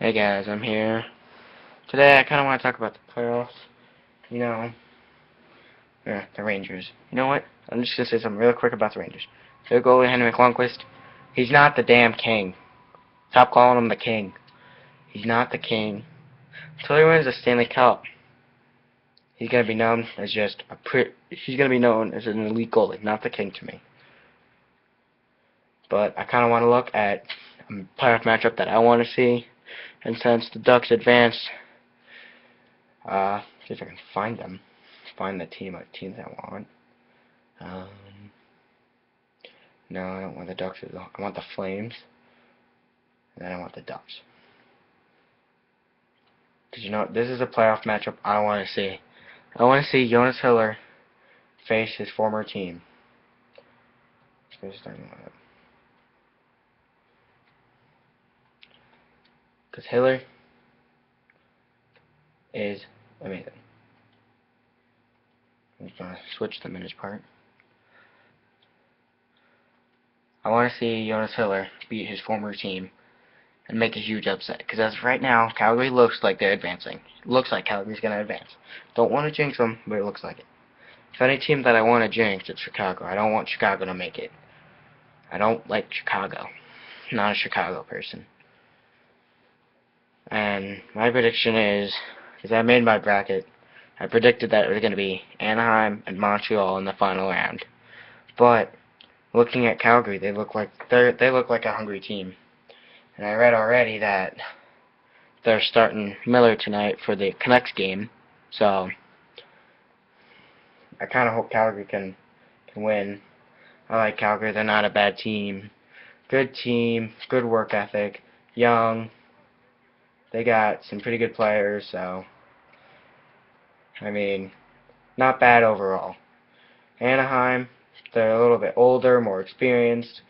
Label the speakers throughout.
Speaker 1: Hey guys, I'm here. Today I kind of want to talk about the playoffs. You know, the Rangers. You know what? I'm just going to say something real quick about the Rangers. Their goalie, Henry McLundqvist, he's not the damn king. Stop calling him the king. He's not the king. Until he wins the Stanley Cup, he's going to be known as just he's going to be known as an elite goalie, not the king to me. But I kind of want to look at a playoff matchup that I want to see. And since the Ducks advanced, see if I can find them. Find the teams I want. No, I don't want the Ducks. I want the Flames. And then I want the Ducks. Because, this is a playoff matchup I want to see. I want to see Jonas Hiller face his former team. Because Hiller is amazing. I'm just going to switch the image part. I want to see Jonas Hiller beat his former team and make a huge upset. Because as of right now, Calgary looks like they're advancing. It looks like Calgary's going to advance. Don't want to jinx them, but it looks like it. If any team that I want to jinx, it's Chicago. I don't want Chicago to make it. I don't like Chicago. I'm not a Chicago person. And my prediction is I made my bracket. I predicted that it was going to be Anaheim and Montreal in the final round. But looking at Calgary, they look like a hungry team. And I read already that they're starting Miller tonight for the Canucks game. So I kind of hope Calgary can win. I like Calgary. They're not a bad team. Good team, good work ethic, young. They got some pretty good players, so I mean, not bad overall. Anaheim, they're a little bit older, more experienced.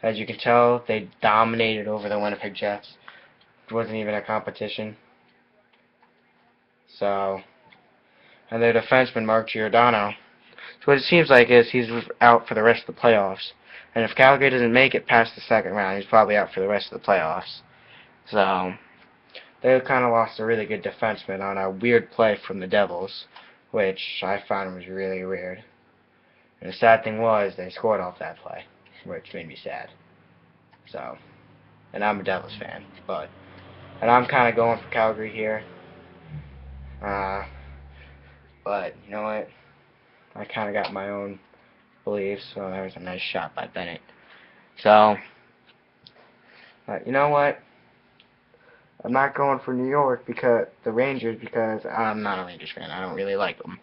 Speaker 1: As you can tell, they dominated over the Winnipeg Jets. It wasn't even a competition. So, and their defenseman, Mark Giordano, so what it seems like is he's out for the rest of the playoffs. And if Calgary doesn't make it past the second round, he's probably out for the rest of the playoffs. So they kind of lost a really good defenseman on a weird play from the Devils, which I found was really weird. And the sad thing was, they scored off that play, which made me sad. So, and I'm a Devils fan, and I'm kind of going for Calgary here. But, you know what? I kind of got my own beliefs, so that was a nice shot by Bennett. So, you know what? I'm not going for New York because the Rangers, because I'm not a Rangers fan. I don't really like them.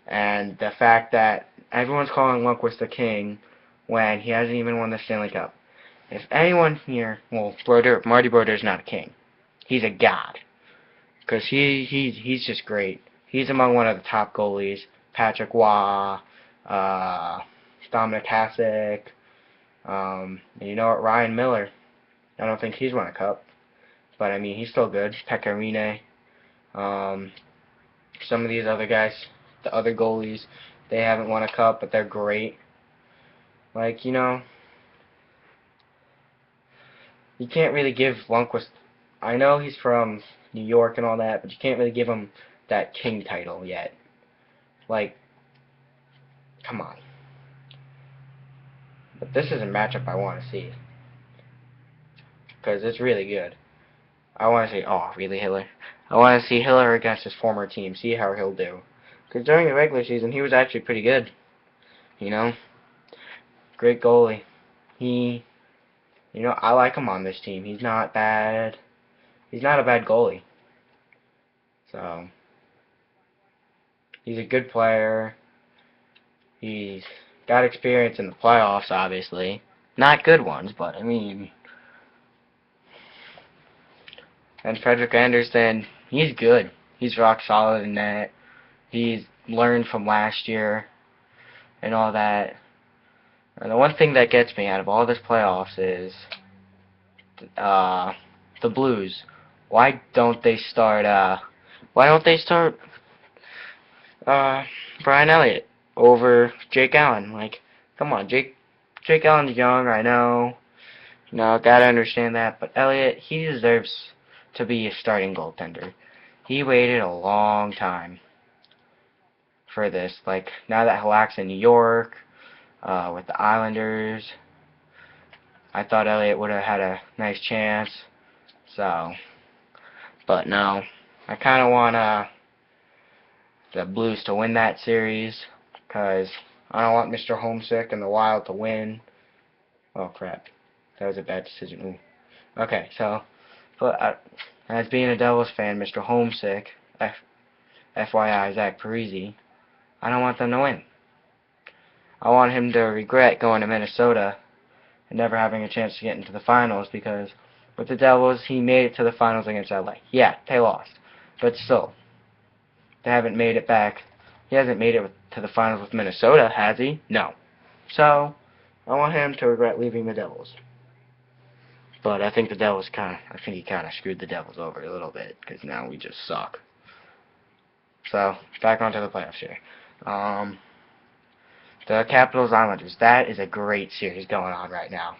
Speaker 1: And the fact that everyone's calling Lundqvist the king when he hasn't even won the Stanley Cup. If anyone here, well, Marty Brodeur's not a king. He's a god. Because he's just great. He's among one of the top goalies. Patrick Waugh, Dominic Hasek, and you know what, Ryan Miller. I don't think he's won a cup. But, I mean, he's still good. Pecorine. Some of these other guys, the other goalies, they haven't won a cup, but they're great. Like, you can't really give Lundqvist... I know he's from New York and all that, but you can't really give him that king title yet. Like, come on. But this is a matchup I want to see. Because it's really good. I want to see, oh, really, Hiller? I want to see Hiller against his former team, see how he'll do. Because during the regular season, he was actually pretty good. Great goalie. I like him on this team. He's not bad. He's not a bad goalie. So, he's a good player. He's got experience in the playoffs, obviously. Not good ones, but, I mean... And Frederick Anderson, he's good. He's rock solid in that. He's learned from last year and all that. And the one thing that gets me out of all this playoffs is the Blues. Why don't they start Brian Elliott over Jake Allen? Like, come on, Jake Allen's young, I know. Gotta understand that, but Elliott, he deserves to be a starting goaltender. He waited a long time for this. Like, now that Halak's in New York, with the Islanders, I thought Elliott would have had a nice chance. So, but no. I kind of want the Blues to win that series, because I don't want Mr. Homesick and the Wild to win. Oh, crap. That was a bad decision. Ooh. Okay, so, but as being a Devils fan, Mr. Homesick, FYI, Zach Parise, I don't want them to win. I want him to regret going to Minnesota and never having a chance to get into the finals, because with the Devils, he made it to the finals against LA. Yeah, they lost, but still, they haven't made it back. He hasn't made it to the finals with Minnesota, has he? No. So, I want him to regret leaving the Devils. But I think he kind of screwed the Devils over a little bit, because now we just suck. So, back onto the playoffs here. The Capitals Islanders, that is a great series going on right now.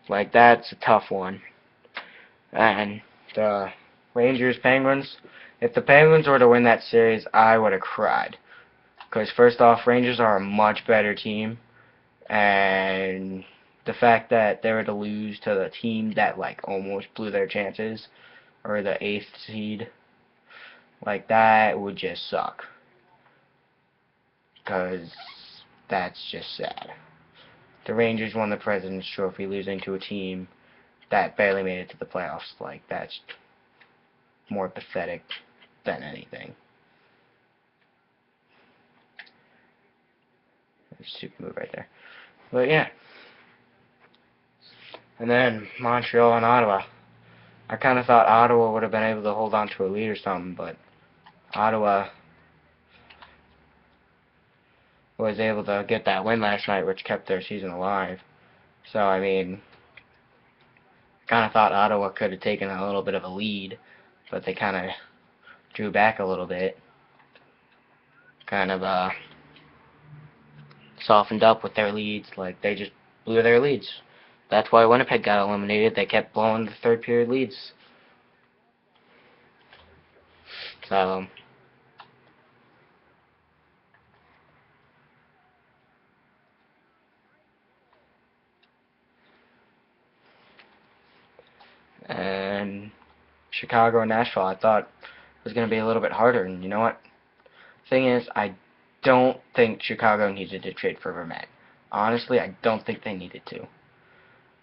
Speaker 1: Like, that's a tough one. And the Rangers Penguins, if the Penguins were to win that series, I would have cried. Because first off, Rangers are a much better team, and the fact that they were to lose to the team that like almost blew their chances, or the 8th seed, like that would just suck. Because that's just sad. The Rangers won the President's Trophy losing to a team that barely made it to the playoffs. Like, that's more pathetic than anything. Super move right there. But yeah. And then Montreal and Ottawa. I kind of thought Ottawa would have been able to hold on to a lead or something, but Ottawa was able to get that win last night, which kept their season alive. So, I mean, kind of thought Ottawa could have taken a little bit of a lead, but they kind of drew back a little bit. Kind of softened up with their leads. Like, they just blew their leads. That's why Winnipeg got eliminated. They kept blowing the third period leads. So, and Chicago and Nashville, I thought was going to be a little bit harder. And you know what? Thing is, I don't think Chicago needed to trade for Vermette. Honestly, I don't think they needed to.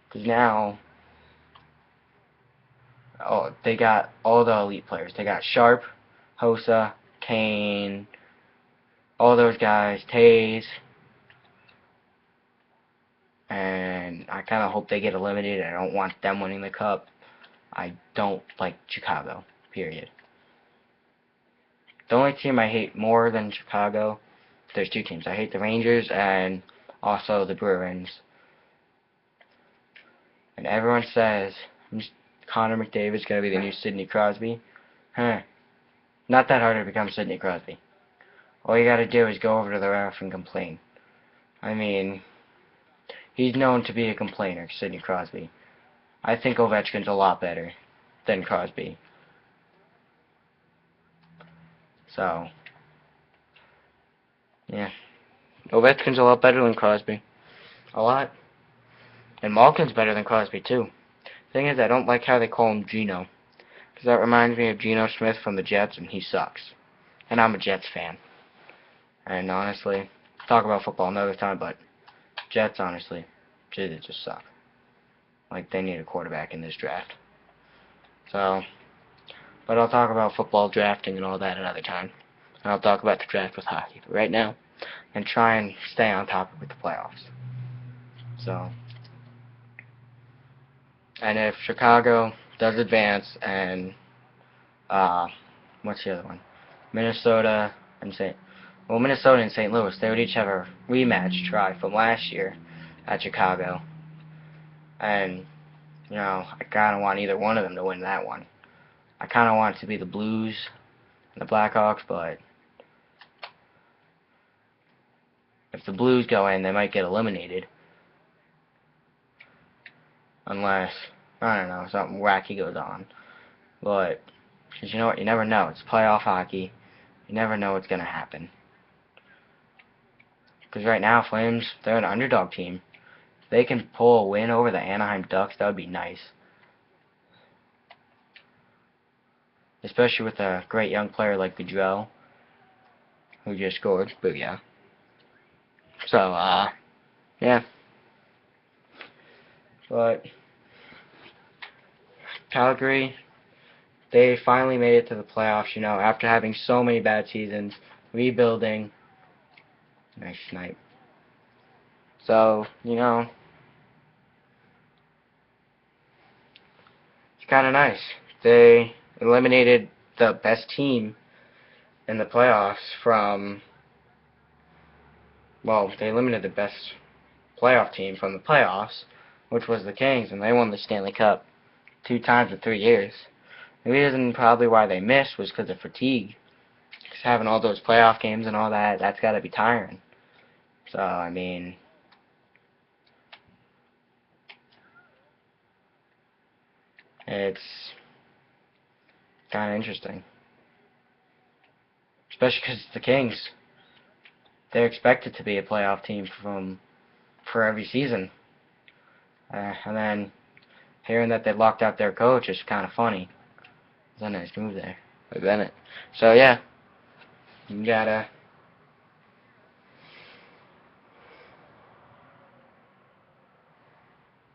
Speaker 1: Because now, they got all the elite players. They got Sharp, Hossa, Kane, all those guys, Tays. And I kind of hope they get eliminated. I don't want them winning the cup. I don't like Chicago, period. The only team I hate more than Chicago, there's two teams. I hate the Rangers and also the Bruins. And everyone says Connor McDavid's going to be the new Sidney Crosby. Huh. Not that hard to become Sidney Crosby. All you got to do is go over to the ref and complain. I mean, he's known to be a complainer, Sidney Crosby. I think Ovechkin's a lot better than Crosby. So, yeah. Ovechkin's a lot better than Crosby. A lot. And Malkin's better than Crosby, too. Thing is, I don't like how they call him Geno. Because that reminds me of Geno Smith from the Jets, and he sucks. And I'm a Jets fan. And honestly, talk about football another time, but Jets, honestly, they just suck. Like, they need a quarterback in this draft. So, but I'll talk about football drafting and all that another time. And I'll talk about the draft with hockey. But right now, and try and stay on topic with the playoffs. So, and if Chicago does advance and, what's the other one? Minnesota and Minnesota and St. Louis, they would each have a rematch try from last year at Chicago. And, you know, I kind of want either one of them to win that one. I kind of want it to be the Blues and the Blackhawks, but if the Blues go in, they might get eliminated. Unless, I don't know, something wacky goes on. But, because you know what, you never know. It's playoff hockey. You never know what's going to happen. Because right now, Flames, they're an underdog team. If they can pull a win over the Anaheim Ducks, that would be nice. Especially with a great young player like Gaudreau, who just scored. Booyah. So, yeah. But Calgary, they finally made it to the playoffs, you know, after having so many bad seasons, rebuilding. Nice snipe. So, you know, it's kind of nice. They eliminated the best team in the playoffs from, well, they eliminated the best playoff team from the playoffs, which was the Kings, and they won the Stanley Cup 2 times in 3 years. The reason probably why they missed was because of fatigue. Because having all those playoff games and all that, that's got to be tiring. So, I mean, it's kind of interesting. Especially because the Kings, they're expected to be a playoff team for every season. And then hearing that they locked out their coach is kind of funny. It's a nice move there by Bennett. So, yeah, you gotta...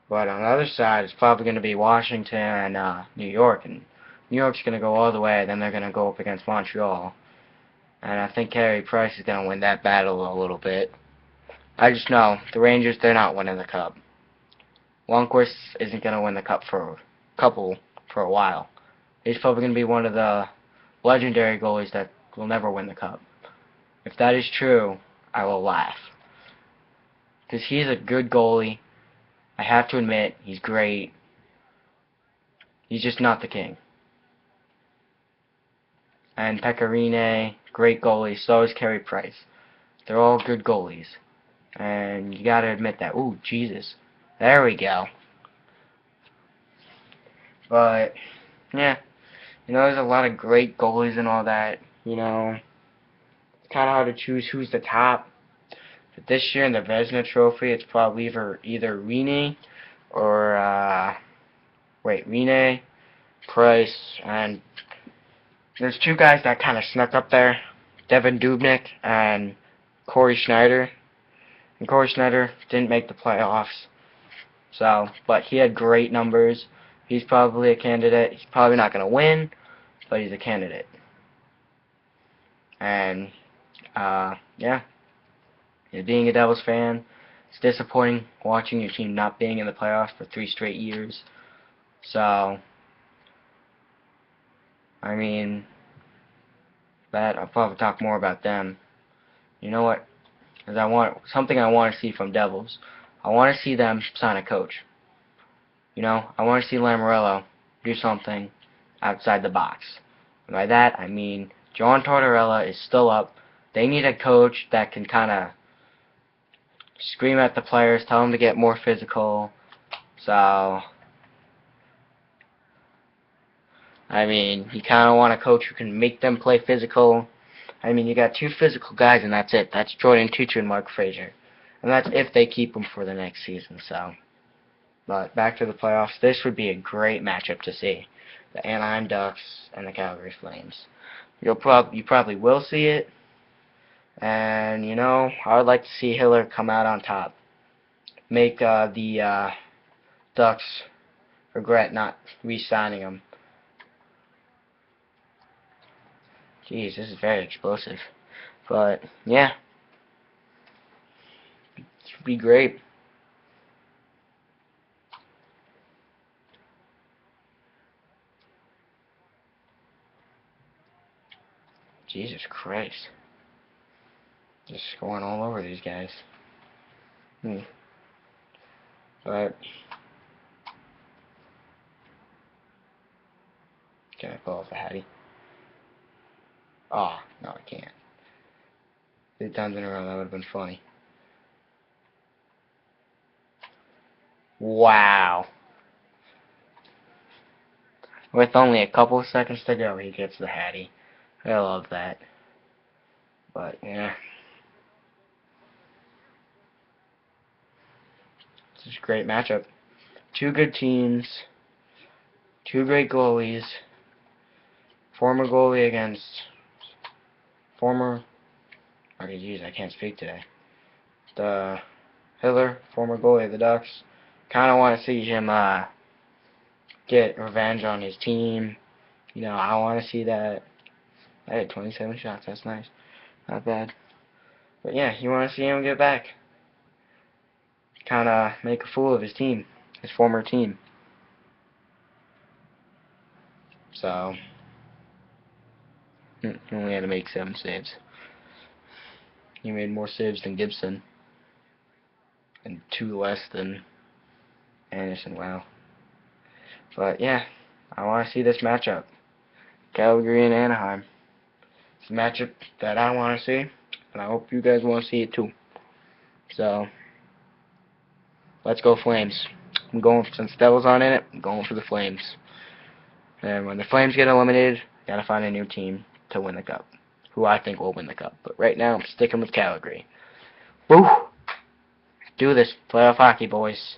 Speaker 1: But on the other side, it's probably going to be Washington and New York. And New York's going to go all the way, then they're going to go up against Montreal. And I think Carey Price is going to win that battle a little bit. I just know, the Rangers, they're not winning the Cup. Lundqvist isn't going to win the Cup for a while. He's probably going to be one of the legendary goalies that will never win the Cup. If that is true, I will laugh. Because he's a good goalie. I have to admit, he's great. He's just not the king. And Pecorine, great goalie. So is Carey Price. They're all good goalies. And you gotta admit that. Ooh, Jesus. There we go. But, yeah. You know, there's a lot of great goalies and all that. You know, it's kind of hard to choose who's the top. But this year in the Vezina Trophy, it's probably either Rinne or, Rinne, Price, and there's 2 guys that kind of snuck up there. Devin Dubnyk and Corey Schneider. And Corey Schneider didn't make the playoffs. So, but he had great numbers. He's probably a candidate. He's probably not going to win, but he's a candidate. And, yeah. Being a Devils fan, it's disappointing watching your team not being in the playoffs for 3 straight years. So, I mean, I'll probably talk more about them. You know what? Because I want to see from Devils. I want to see them sign a coach. You know, I want to see Lamoriello do something outside the box. And by that, I mean John Tortorella is still up. They need a coach that can kind of scream at the players, tell them to get more physical. So, I mean, you kind of want a coach who can make them play physical. I mean, you got 2 physical guys, and that's it. That's Jordan Tucher and Mark Frazier. And that's if they keep them for the next season, so. But back to the playoffs, this would be a great matchup to see. The Anaheim Ducks and the Calgary Flames. You probably will see it. And, you know, I would like to see Hiller come out on top. Make the Ducks regret not re-signing him. Jeez, this is very explosive. But, yeah. It should be great. Jesus Christ. Just going all over these guys. But, can I pull off a Hattie? Oh, no, I can't. 3 times in a row, that would have been funny. Wow. With only a couple of seconds to go, he gets the Hattie. I love that. But, yeah. This is a great matchup. Two good teams. Two great goalies. Former goalie against former... Okay, geez, I can't speak today. The Hitler, former goalie of the Ducks. Kind of want to see him get revenge on his team. You know, I want to see that. I had 27 shots. That's nice. Not bad. But yeah, you want to see him get back. Kind of make a fool of his team. His former team. So, he only had to make 7 saves. He made more saves than Gibson. And 2 less than Anderson. Wow. But yeah, I want to see this matchup. Calgary and Anaheim. It's a matchup that I want to see. And I hope you guys want to see it too. So, let's go Flames. I'm going, since Devil's on in it, I'm going for the Flames. And when the Flames get eliminated, gotta find a new team to win the Cup. Who I think will win the Cup. But right now, I'm sticking with Calgary. Woo! Do this. Playoff hockey, boys.